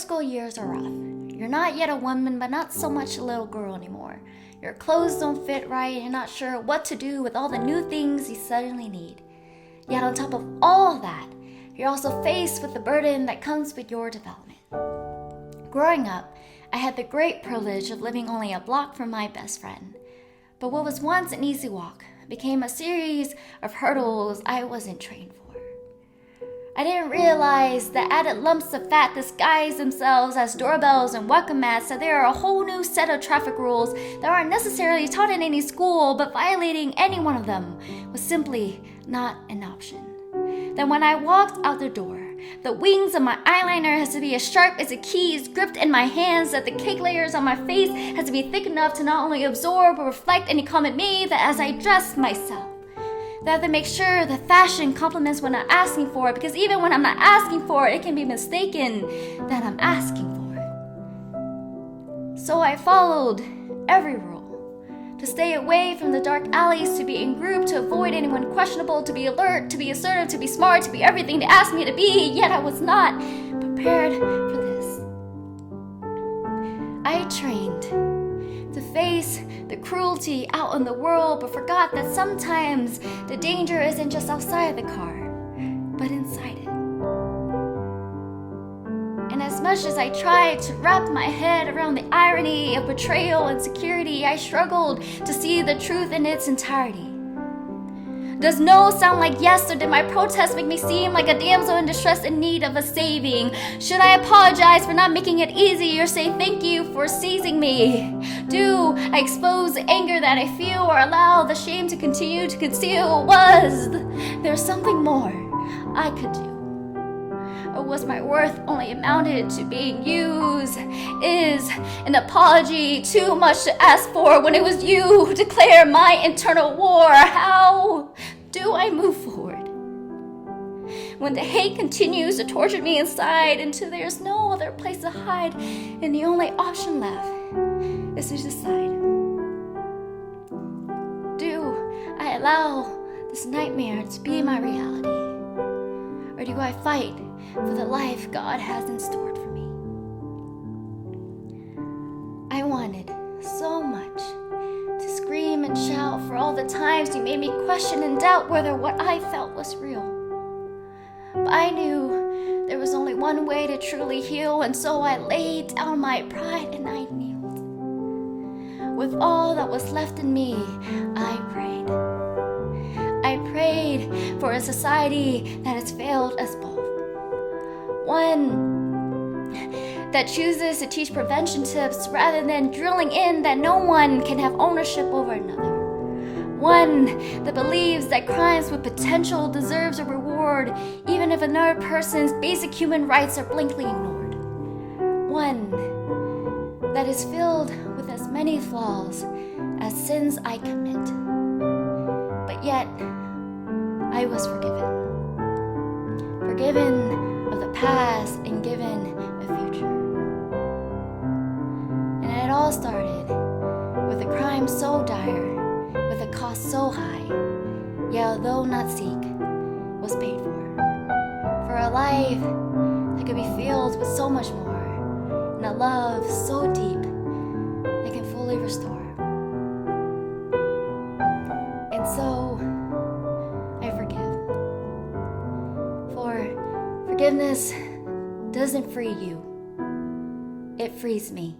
school years are rough. You're not yet a woman, but not so much a little girl anymore. Your clothes don't fit right, and you're not sure what to do with all the new things you suddenly need. Yet on top of all that, you're also faced with the burden that comes with your development. Growing up, I had the great privilege of living only a block from my best friend. But what was once an easy walk became a series of hurdles I wasn't trained for. I didn't realize that added lumps of fat disguise themselves as doorbells and welcome mats, that there are a whole new set of traffic rules that aren't necessarily taught in any school, but violating any one of them was simply not an option. That when I walked out the door, the wings of my eyeliner has to be as sharp as the keys gripped in my hands, that the cake layers on my face has to be thick enough to not only absorb or reflect any comment made, that as I dress myself, that I have to make sure the fashion complements what I'm asking for, because even when I'm not asking for it, it can be mistaken that I'm asking for it. So I followed every rule. To stay away from the dark alleys, to be in group, to avoid anyone questionable, to be alert, to be assertive, to be smart, to be everything they asked me to be, yet I was not prepared for this. I trained to face the cruelty out in the world, but forgot that sometimes the danger isn't just outside the car, but inside it. And as much as I tried to wrap my head around the irony of betrayal and security, I struggled to see the truth in its entirety. Does no sound like yes, or did my protest make me seem like a damsel in distress in need of a saving? Should I apologize for not making it easy, or say thank you for seizing me? Do I expose the anger that I feel, or allow the shame to continue to conceal? Was there something more I could do? Or was my worth only amounted to being used? Is an apology too much to ask for when it was you who declared my internal war? How do I move forward when the hate continues to torture me inside until there's no other place to hide, and the only option left is to decide? Do I allow this nightmare to be my reality? Or do I fight for the life God has in store for me? I wanted so much to scream and shout for all the times you made me question and doubt whether what I felt was real. But I knew there was only one way to truly heal, and so I laid down my pride and I kneeled. With all that was left in me, I prayed. I prayed for a society that has failed us both. One that chooses to teach prevention tips rather than drilling in that no one can have ownership over another. One that believes that crimes with potential deserves a reward, even if another person's basic human rights are blankly ignored. One that is filled with as many flaws as sins I commit. But yet, I was forgiven. Forgiven of the past and given a future. And it all started with a crime so dire, with a cost so high, yet although not seek, was paid for a life that could be filled with so much more, and a love so deep that can fully restore. And so I forgive. For forgiveness doesn't free you, it frees me.